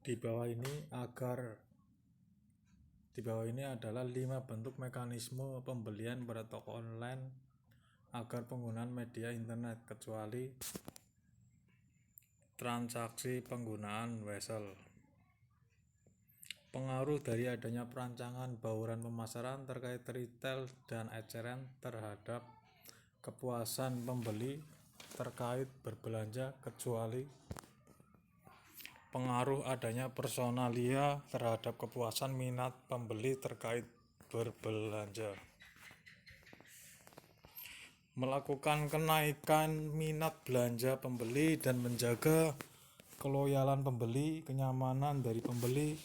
Di bawah ini adalah 5 bentuk mekanisme pembelian pada toko online agar penggunaan media internet kecuali transaksi penggunaan wesel. Pengaruh dari adanya perancangan bauran pemasaran terkait retail dan eceran terhadap kepuasan pembeli terkait berbelanja kecuali pengaruh adanya personalia terhadap kepuasan minat pembeli terkait berbelanja. Melakukan kenaikan minat belanja pembeli dan menjaga keloyalan pembeli, kenyamanan dari pembeli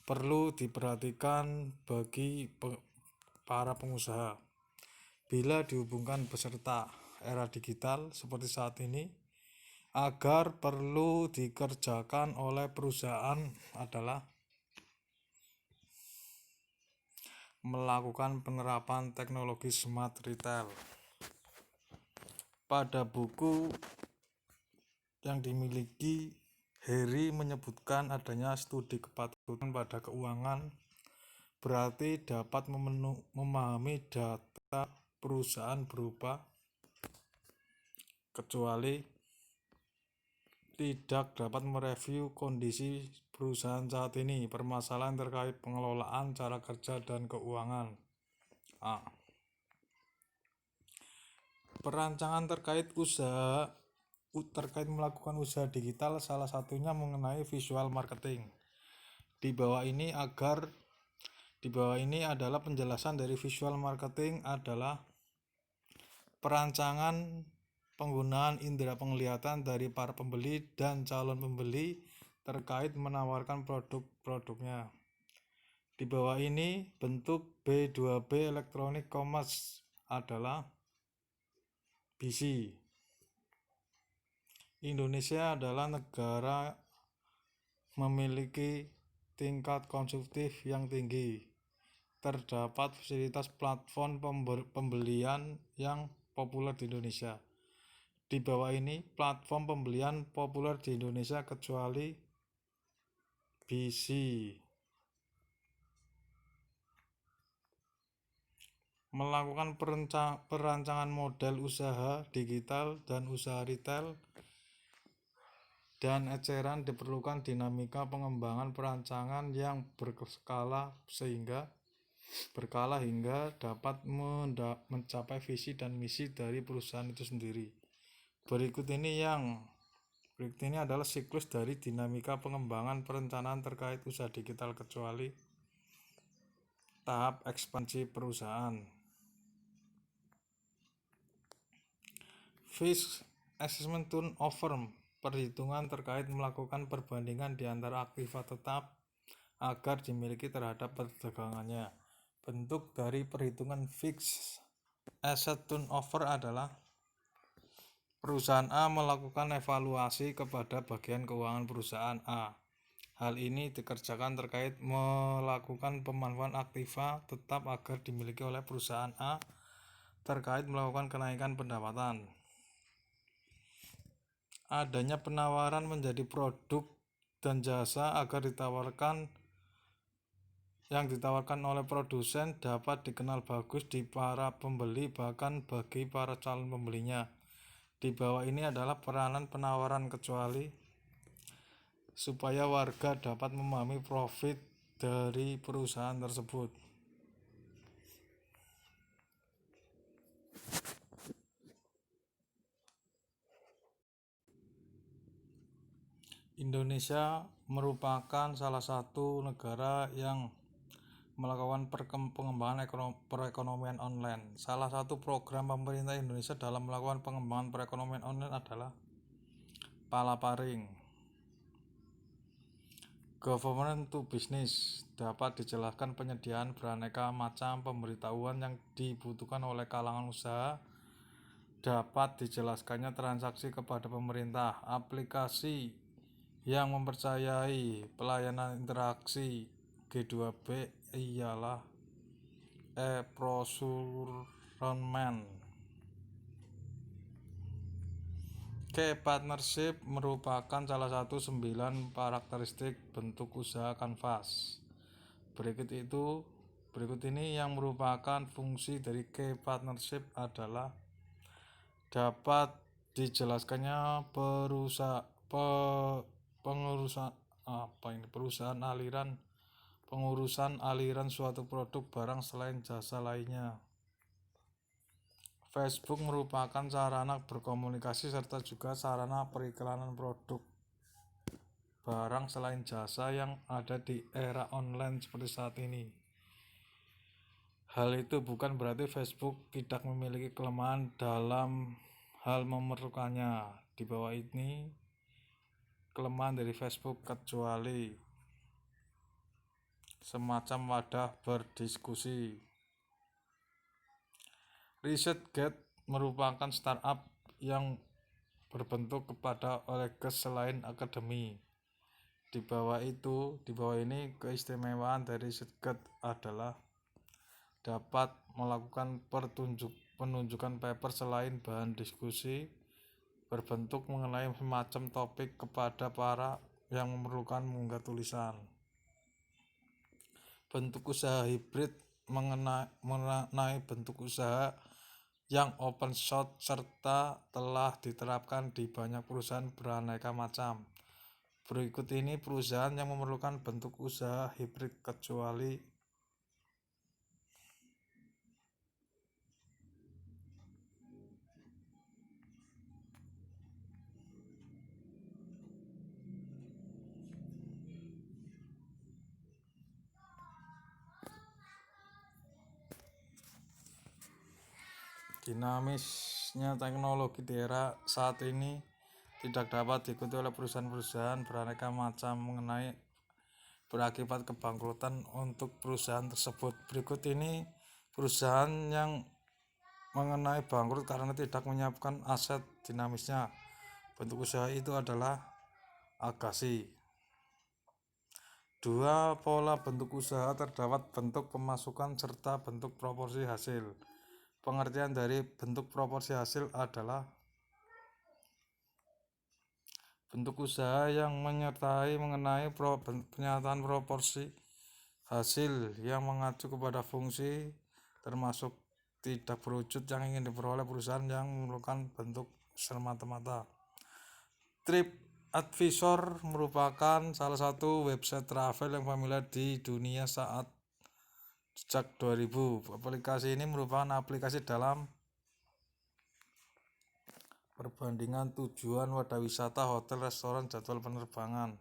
perlu diperhatikan bagi para pengusaha. Bila dihubungkan beserta era digital seperti saat ini, agar perlu dikerjakan oleh perusahaan adalah melakukan penerapan teknologi smart retail. Pada buku yang dimiliki, Harry menyebutkan adanya studi kepatutan pada keuangan berarti dapat memahami data perusahaan berupa kecuali tidak dapat mereview kondisi perusahaan saat ini, permasalahan terkait pengelolaan, cara kerja, dan keuangan. A. Perancangan terkait melakukan usaha digital, salah satunya mengenai visual marketing. Di bawah ini adalah penjelasan dari visual marketing adalah perancangan penggunaan indera penglihatan dari para pembeli dan calon pembeli terkait menawarkan produk-produknya. Di bawah ini bentuk B2B Electronic Commerce adalah BC. Indonesia adalah negara memiliki tingkat konsumtif yang tinggi. Terdapat fasilitas platform pembelian yang populer di Indonesia. Di bawah ini platform pembelian populer di Indonesia kecuali BC. Melakukan perancangan model usaha digital dan usaha retail dan eceran diperlukan dinamika pengembangan perancangan yang berkala hingga dapat mencapai visi dan misi dari perusahaan itu sendiri. Berikut ini adalah siklus dari dinamika pengembangan perencanaan terkait usaha digital kecuali tahap ekspansi perusahaan. Fish assessment turnover, perhitungan terkait melakukan perbandingan di antara aktiva tetap agar dimiliki terhadap perdagangannya. Bentuk dari perhitungan fixed asset turnover adalah perusahaan A melakukan evaluasi kepada bagian keuangan perusahaan A. Hal ini dikerjakan terkait melakukan pemanfaatan aktiva tetap agar dimiliki oleh perusahaan A terkait melakukan kenaikan pendapatan. Adanya penawaran menjadi produk dan jasa agar yang ditawarkan oleh produsen dapat dikenal bagus di para pembeli bahkan bagi para calon pembelinya. Di bawah ini adalah peranan penawaran kecuali supaya warga dapat memahami profit dari perusahaan tersebut. Indonesia merupakan salah satu negara yang melakukan pengembangan perekonomian online. Salah satu program pemerintah Indonesia dalam melakukan pengembangan perekonomian online adalah Palaparing. Government to business dapat dijelaskan penyediaan beraneka macam pemberitahuan yang dibutuhkan oleh kalangan usaha. Dapat dijelaskannya transaksi kepada pemerintah, aplikasi yang mempercayai pelayanan interaksi G2B ialah e-procurement. Key partnership merupakan salah satu 9 karakteristik bentuk usaha kanvas. Berikut ini yang merupakan fungsi dari key partnership adalah dapat dijelaskannya pengurusan aliran suatu produk barang selain jasa lainnya. Facebook merupakan sarana berkomunikasi serta juga sarana periklanan produk barang selain jasa yang ada di era online seperti saat ini. Hal itu bukan berarti Facebook tidak memiliki kelemahan dalam hal memerlukannya. Di bawah ini kelemahan dari Facebook kecuali semacam wadah berdiskusi. ResearchGate merupakan startup yang berbentuk kepada Oleges selain akademi. Di bawah ini keistimewaan dari ResearchGate adalah dapat melakukan penunjukan paper selain bahan diskusi berbentuk mengenai semacam topik kepada para yang memerlukan mengunggah tulisan. Bentuk usaha hibrid mengenai bentuk usaha yang open source serta telah diterapkan di banyak perusahaan beraneka macam. Berikut ini perusahaan yang memerlukan bentuk usaha hibrid kecuali dinamisnya teknologi di era saat ini tidak dapat diikuti oleh perusahaan-perusahaan beraneka macam mengenai berakibat kebangkrutan untuk perusahaan tersebut. Berikut ini perusahaan yang mengenai bangkrut karena tidak menyiapkan aset dinamisnya. Bentuk usaha itu adalah Agassi. Dua pola bentuk usaha terdapat bentuk pemasukan serta bentuk proporsi hasil. Pengertian dari bentuk proporsi hasil adalah bentuk usaha yang menyertai mengenai penyataan proporsi hasil yang mengacu kepada fungsi termasuk tidak berwujud yang ingin diperoleh perusahaan yang memerlukan bentuk semata-mata. TripAdvisor merupakan salah satu website travel yang familiar di dunia sejak 2000. Aplikasi ini merupakan aplikasi dalam perbandingan tujuan wadah wisata, hotel, restoran, jadwal penerbangan.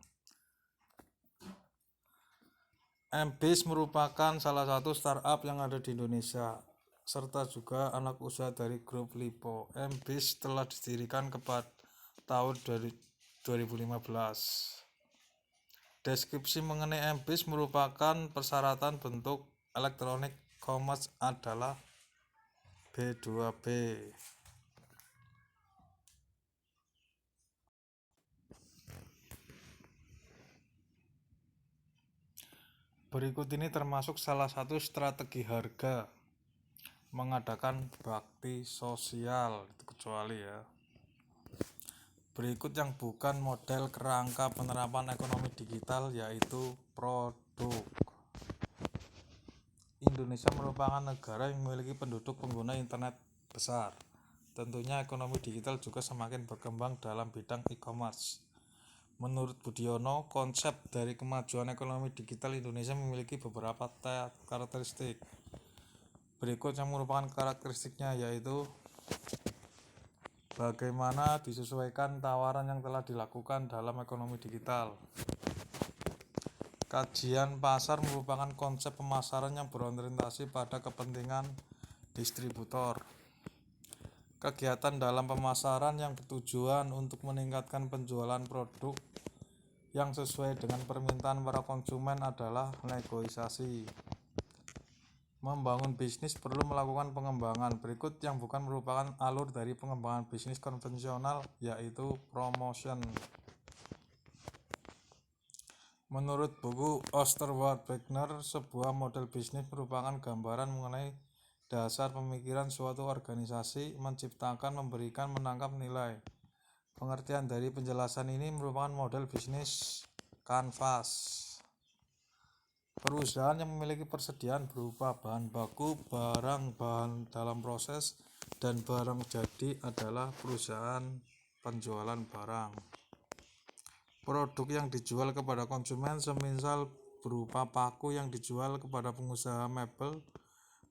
MBIS merupakan salah satu startup yang ada di Indonesia serta juga anak usaha dari grup Lipo. MBIS telah didirikan pada tahun 2015. Deskripsi mengenai MBIS merupakan persyaratan bentuk elektronik commerce adalah B2B. Berikut ini termasuk salah satu strategi harga mengadakan bakti sosial, itu kecuali ya. Berikut yang bukan model kerangka penerapan ekonomi digital yaitu produk. Indonesia merupakan negara yang memiliki penduduk pengguna internet besar. Tentunya ekonomi digital juga semakin berkembang dalam bidang e-commerce. Menurut Budiono, konsep dari kemajuan ekonomi digital Indonesia memiliki beberapa karakteristik. Berikut yang merupakan karakteristiknya yaitu bagaimana disesuaikan tawaran yang telah dilakukan dalam ekonomi digital. Kajian pasar merupakan konsep pemasaran yang berorientasi pada kepentingan distributor. Kegiatan dalam pemasaran yang bertujuan untuk meningkatkan penjualan produk yang sesuai dengan permintaan para konsumen adalah negosiasi. Membangun bisnis perlu melakukan pengembangan. Berikut yang bukan merupakan alur dari pengembangan bisnis konvensional yaitu promotion. Menurut buku Osterwald-Wegner, sebuah model bisnis merupakan gambaran mengenai dasar pemikiran suatu organisasi menciptakan, memberikan, menangkap nilai. Pengertian dari penjelasan ini merupakan model bisnis kanvas. Perusahaan yang memiliki persediaan berupa bahan baku, barang bahan dalam proses, dan barang jadi adalah perusahaan penjualan barang. Produk yang dijual kepada konsumen semisal berupa paku yang dijual kepada pengusaha mebel.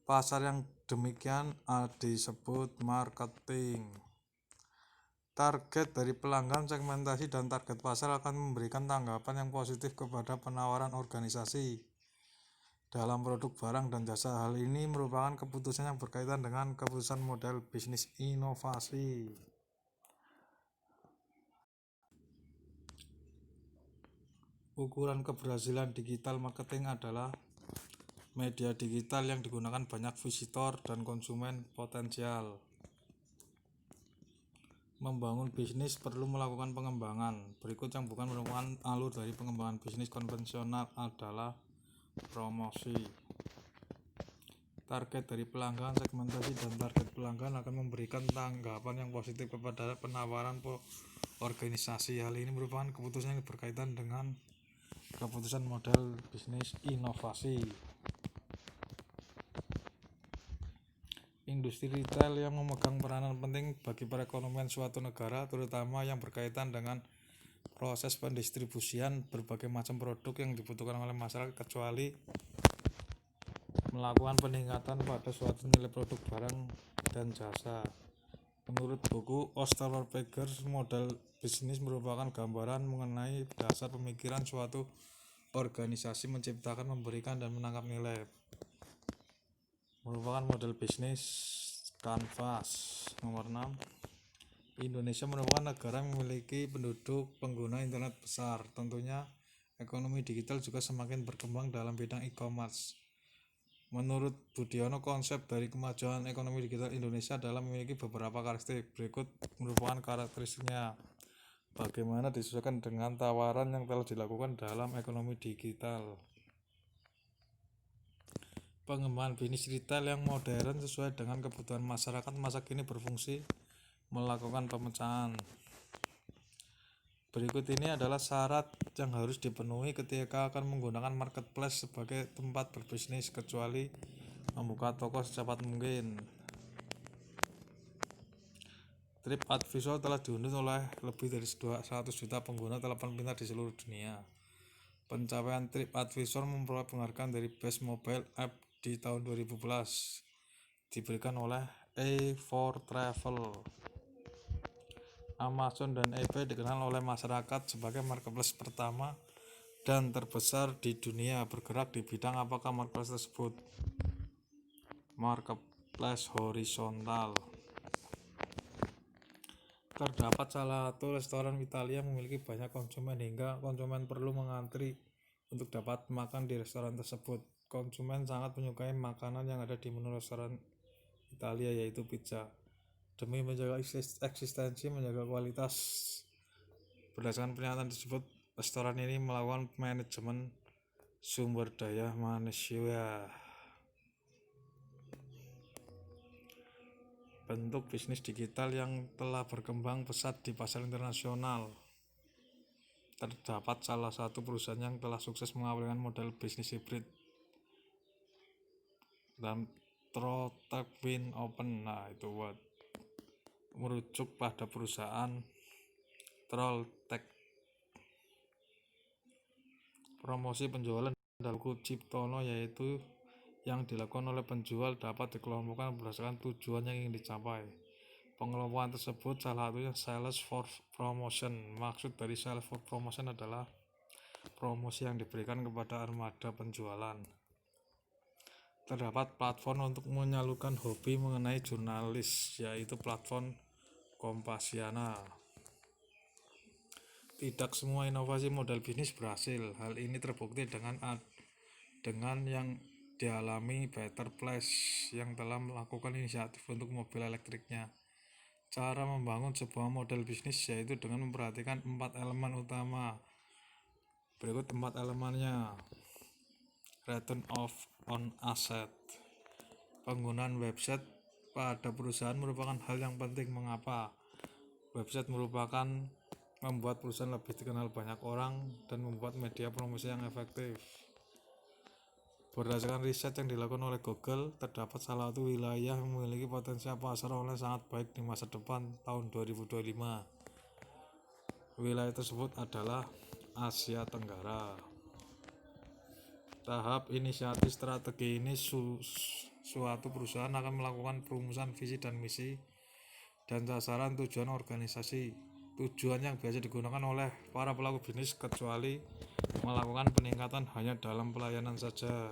Pasar yang demikian disebut marketing. Target dari pelanggan, segmentasi, dan target pasar akan memberikan tanggapan yang positif kepada penawaran organisasi dalam produk barang dan jasa. Hal ini merupakan keputusan yang berkaitan dengan keputusan model bisnis inovasi. Ukuran keberhasilan digital marketing adalah media digital yang digunakan banyak visitor dan konsumen potensial. Membangun bisnis perlu melakukan pengembangan. Berikut yang bukan merupakan alur dari pengembangan bisnis konvensional adalah promosi. Target dari pelanggan, segmentasi, dan target pelanggan akan memberikan tanggapan yang positif kepada penawaran organisasi. Hal ini merupakan keputusan yang berkaitan dengan keputusan model bisnis inovasi. Industri retail yang memegang peranan penting bagi perekonomian suatu negara, terutama yang berkaitan dengan proses pendistribusian berbagai macam produk yang dibutuhkan oleh masyarakat, kecuali melakukan peningkatan pada suatu nilai produk barang dan jasa. Menurut buku Osterberger, model bisnis merupakan gambaran mengenai dasar pemikiran suatu organisasi menciptakan, memberikan, dan menangkap nilai. Merupakan model bisnis kanvas. Nomor 6. Indonesia merupakan negara yang memiliki penduduk pengguna internet besar. Tentunya ekonomi digital juga semakin berkembang dalam bidang e-commerce. Menurut Budiono, konsep dari kemajuan ekonomi digital Indonesia adalah memiliki beberapa karakteristik. Berikut merupakan karakteristiknya. Bagaimana disesuaikan dengan tawaran yang telah dilakukan dalam ekonomi digital. Pengembangan bisnis retail yang modern sesuai dengan kebutuhan masyarakat masa kini berfungsi melakukan pemecahan. Berikut ini adalah syarat yang harus dipenuhi ketika akan menggunakan marketplace sebagai tempat berbisnis, kecuali membuka toko secepat mungkin. TripAdvisor telah diunduh oleh lebih dari 100 juta pengguna telepon pintar di seluruh dunia. Pencapaian TripAdvisor memperoleh penghargaan dari Best Mobile App di tahun 2011, diberikan oleh A4Travel. Amazon dan eBay dikenal oleh masyarakat sebagai marketplace pertama dan terbesar di dunia. Bergerak di bidang apakah marketplace tersebut? Marketplace horizontal. Terdapat salah satu restoran Italia memiliki banyak konsumen hingga konsumen perlu mengantri untuk dapat makan di restoran tersebut. Konsumen sangat menyukai makanan yang ada di menu restoran Italia, yaitu pizza. Demi menjaga eksistensi, menjaga kualitas. Berdasarkan pernyataan tersebut, restoran ini melakukan manajemen sumber daya manusia. Bentuk bisnis digital yang telah berkembang pesat di pasar internasional. Terdapat salah satu perusahaan yang telah sukses mengaplikasikan model bisnis hibrid dan Trolltech Win Open. Itu merujuk pada perusahaan Trolltech. Promosi penjualan dalam buku Ciptono, yaitu yang dilakukan oleh penjual, dapat dikelompokkan berdasarkan tujuan yang ingin dicapai. Pengelompokan tersebut salah satunya sales for promotion. Maksud dari sales for promotion adalah promosi yang diberikan kepada armada penjualan. Terdapat platform untuk menyalurkan hobi mengenai jurnalis, yaitu platform Kompasiana. Tidak semua inovasi model bisnis berhasil. Hal ini terbukti dengan yang dialami Better Place yang telah melakukan inisiatif untuk mobil elektriknya. Cara membangun sebuah model bisnis yaitu dengan memperhatikan 4 elemen utama. Berikut 4 elemennya. Return on asset. Penggunaan website pada perusahaan merupakan hal yang penting. Mengapa? Website merupakan membuat perusahaan lebih dikenal banyak orang dan membuat media promosi yang efektif. Berdasarkan riset yang dilakukan oleh Google, terdapat salah satu wilayah yang memiliki potensi pasar online sangat baik di masa depan tahun 2025. Wilayah tersebut adalah Asia Tenggara. Tahap inisiatif strategi ini suatu perusahaan akan melakukan perumusan visi dan misi dan sasaran tujuan organisasi. Tujuan yang biasa digunakan oleh para pelaku bisnis kecuali melakukan peningkatan hanya dalam pelayanan saja.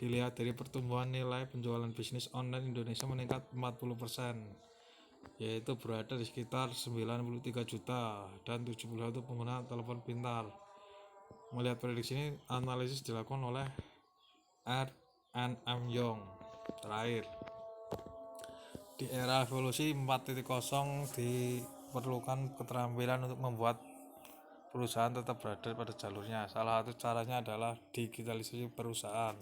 Dilihat dari pertumbuhan nilai penjualan bisnis online Indonesia meningkat 40%, yaitu berada di sekitar 93 juta dan 71 pengguna telepon pintar. Melihat prediksi ini, analisis dilakukan oleh R&M Young. Terakhir, di era evolusi 4.0 diperlukan keterampilan untuk membuat perusahaan tetap berada pada jalurnya. Salah satu caranya adalah digitalisasi perusahaan.